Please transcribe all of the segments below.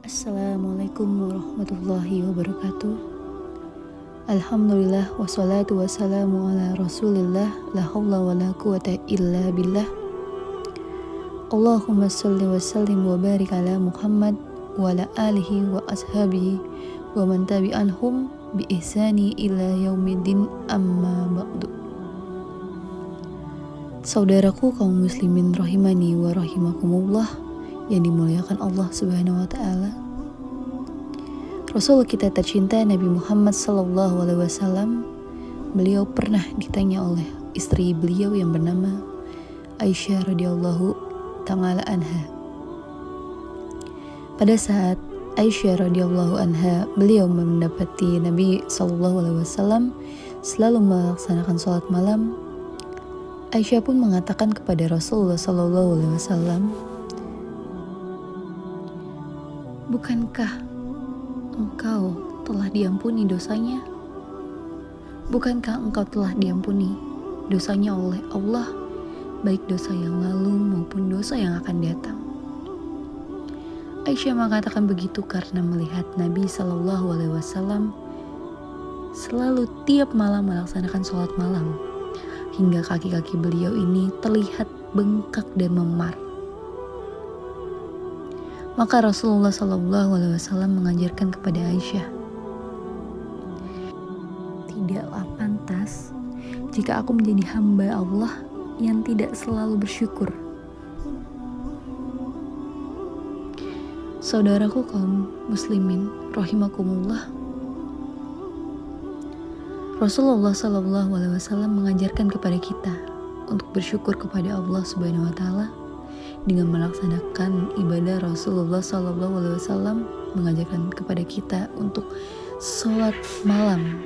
Assalamualaikum warahmatullahi wabarakatuh. Alhamdulillah wassalatu wassalamu ala rasulillah. La hawla wa la quwata illa billah. Allahumma salli wa sallim wa barik ala Muhammad wa ala alihi wa ashabihi wa man tabi'anhum bi ihsani ila yaumiddin, amma ba'du. Saudaraku kaum muslimin rahimani wa rahimakumullah yang dimuliakan Allah Subhanahu wa taala. Rasul kita tercinta Nabi Muhammad sallallahu alaihi wasallam, beliau pernah ditanya oleh istri beliau yang bernama Aisyah radhiyallahu taala anha. Pada saat Aisyah radhiyallahu anha beliau mendapati Nabi sallallahu alaihi wasallam selalu melaksanakan sholat malam, Aisyah pun mengatakan kepada Rasulullah sallallahu alaihi wasallam, "Bukankah engkau telah diampuni dosanya? Bukankah engkau telah diampuni dosanya oleh Allah, baik dosa yang lalu maupun dosa yang akan datang?" Aisyah mengatakan begitu karena melihat Nabi Shallallahu Alaihi Wasallam selalu tiap malam melaksanakan sholat malam, hingga kaki-kaki beliau ini terlihat bengkak dan memar. Maka Rasulullah Shallallahu Alaihi Wasallam mengajarkan kepada Aisyah, "Tidaklah pantas jika aku menjadi hamba Allah yang tidak selalu bersyukur." Saudaraku kaum muslimin rahimakumullah, Rasulullah Shallallahu Alaihi Wasallam mengajarkan kepada kita untuk bersyukur kepada Allah Subhanahu Wa Taala dengan melaksanakan ibadah. Rasulullah Shallallahu Alaihi Wasallam mengajarkan kepada kita untuk sholat malam,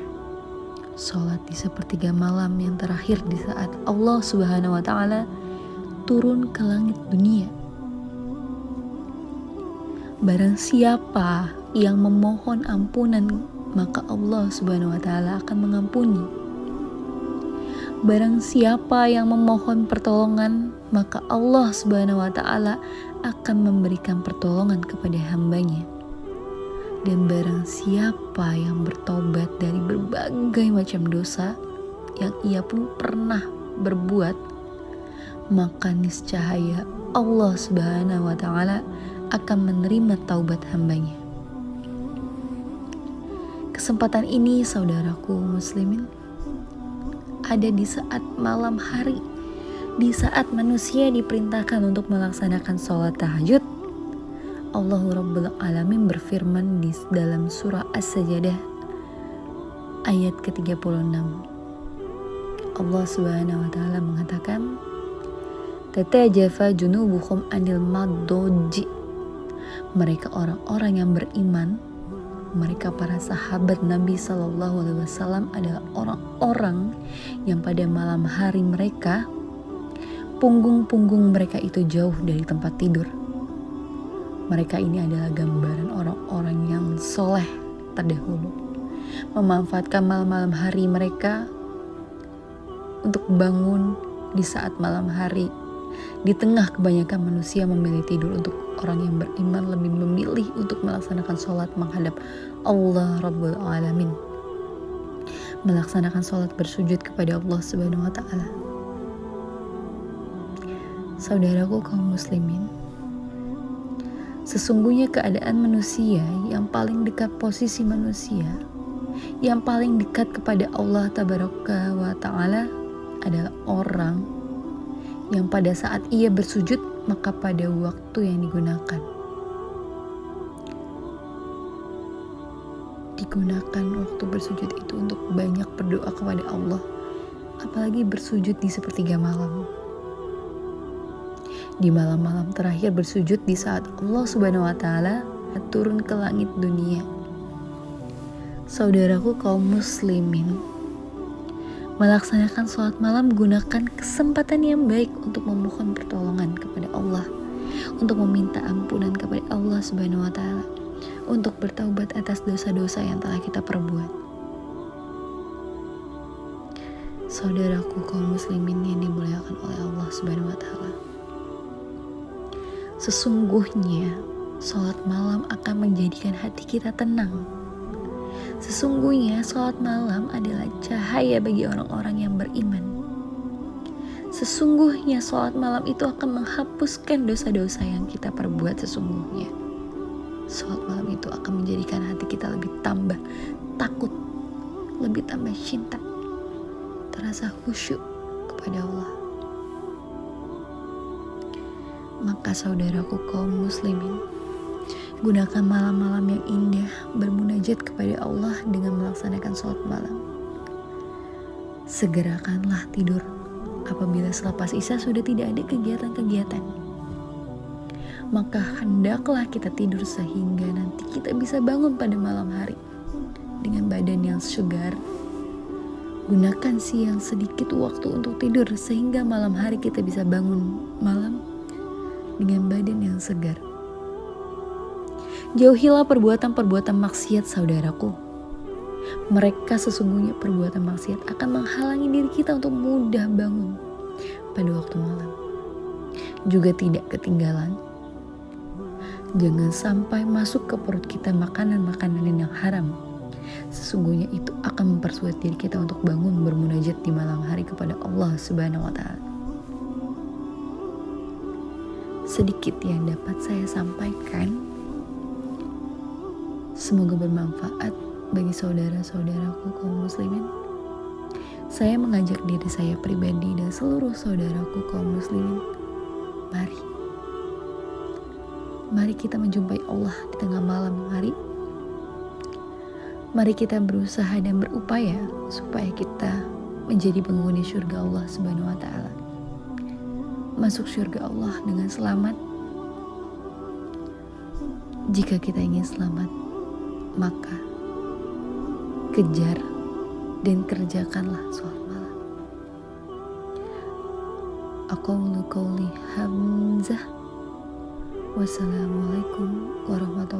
sholat di sepertiga malam yang terakhir di saat Allah Subhanahu Wa Taala turun ke langit dunia. Barang siapa yang memohon ampunan, maka Allah Subhanahu Wa Taala akan mengampuni. Barang siapa yang memohon pertolongan, maka Allah Subhanahu Wa Taala akan memberikan pertolongan kepada hambanya. Dan barang siapa yang bertobat dari berbagai macam dosa yang ia pun pernah berbuat, maka niscaya Allah Subhanahu Wa Taala akan menerima taubat hambanya. Kesempatan ini, saudaraku muslimin, ada di saat malam hari, di saat manusia diperintahkan untuk melaksanakan sholat tahajud. Allah Rabbul Alamin berfirman di dalam surah As-Sajdah ayat ke-36. Allah Subhanahu wa taala mengatakan, "Tatajafa junubuhum anil maddoji." Mereka orang-orang yang beriman, mereka para sahabat Nabi Shallallahu Alaihi Wasallam adalah orang-orang yang pada malam hari mereka, punggung-punggung mereka itu jauh dari tempat tidur. Mereka ini adalah gambaran orang-orang yang soleh terdahulu, memanfaatkan malam-malam hari mereka untuk bangun di saat malam hari. Di tengah kebanyakan manusia memilih tidur, untuk orang yang beriman lebih memilih untuk melaksanakan sholat menghadap Allah Rabbul Alamin, melaksanakan sholat bersujud kepada Allah Subhanahu Wa Taala. Saudaraku kaum muslimin, sesungguhnya keadaan manusia yang paling dekat, posisi manusia yang paling dekat kepada Allah Tabaraka wa Ta'ala adalah orang yang pada saat ia bersujud, maka pada waktu yang digunakan waktu bersujud itu untuk banyak berdoa kepada Allah, apalagi bersujud di sepertiga malam, di malam-malam terakhir bersujud di saat Allah Subhanahu Wa Taala turun ke langit dunia. Saudaraku kaum muslimin, melaksanakan sholat malam, gunakan kesempatan yang baik untuk memohon pertolongan kepada Allah, untuk meminta ampunan kepada Allah Subhanahu Wa Taala, untuk bertaubat atas dosa-dosa yang telah kita perbuat. Saudaraku kaum muslimin yang dimuliakan oleh Allah Subhanahu Wa Taala, sesungguhnya Sholat malam akan menjadikan hati kita tenang. Sesungguhnya sholat malam adalah cahaya bagi orang-orang yang beriman. Sesungguhnya sholat malam itu akan menghapuskan dosa-dosa yang kita perbuat sesungguhnya. Sholat malam itu akan menjadikan hati kita lebih tambah takut, lebih tambah cinta, terasa khusyuk kepada Allah. Maka saudaraku kaum muslimin, gunakan malam-malam yang indah bermunajat kepada Allah dengan melaksanakan sholat malam. Segerakanlah tidur apabila selepas isya sudah tidak ada kegiatan-kegiatan. Maka hendaklah kita tidur sehingga nanti kita bisa bangun pada malam hari dengan badan yang segar. Gunakan siang sedikit waktu untuk tidur sehingga malam hari kita bisa bangun malam dengan badan yang segar. Jauhilah perbuatan-perbuatan maksiat saudaraku. Mereka sesungguhnya perbuatan maksiat akan menghalangi diri kita untuk mudah bangun pada waktu malam. Juga tidak ketinggalan, jangan sampai masuk ke perut kita makanan-makanan yang haram. Sesungguhnya itu akan mempersulit diri kita untuk bangun bermunajat di malam hari kepada Allah Subhanahu wa Ta'ala. Sedikit yang dapat saya sampaikan, semoga bermanfaat bagi saudara-saudaraku kaum muslimin. Saya mengajak diri saya pribadi dan seluruh saudaraku kaum muslimin, mari kita menjumpai Allah di tengah malam hari. Mari kita berusaha dan berupaya supaya kita menjadi penghuni surga Allah Subhanahu wa Ta'ala. Masuk surga Allah dengan selamat. Jika kita ingin selamat, maka kejar dan kerjakanlah sholat malam. Aqulu qouli hamzah. Wassalamualaikum warahmatullahi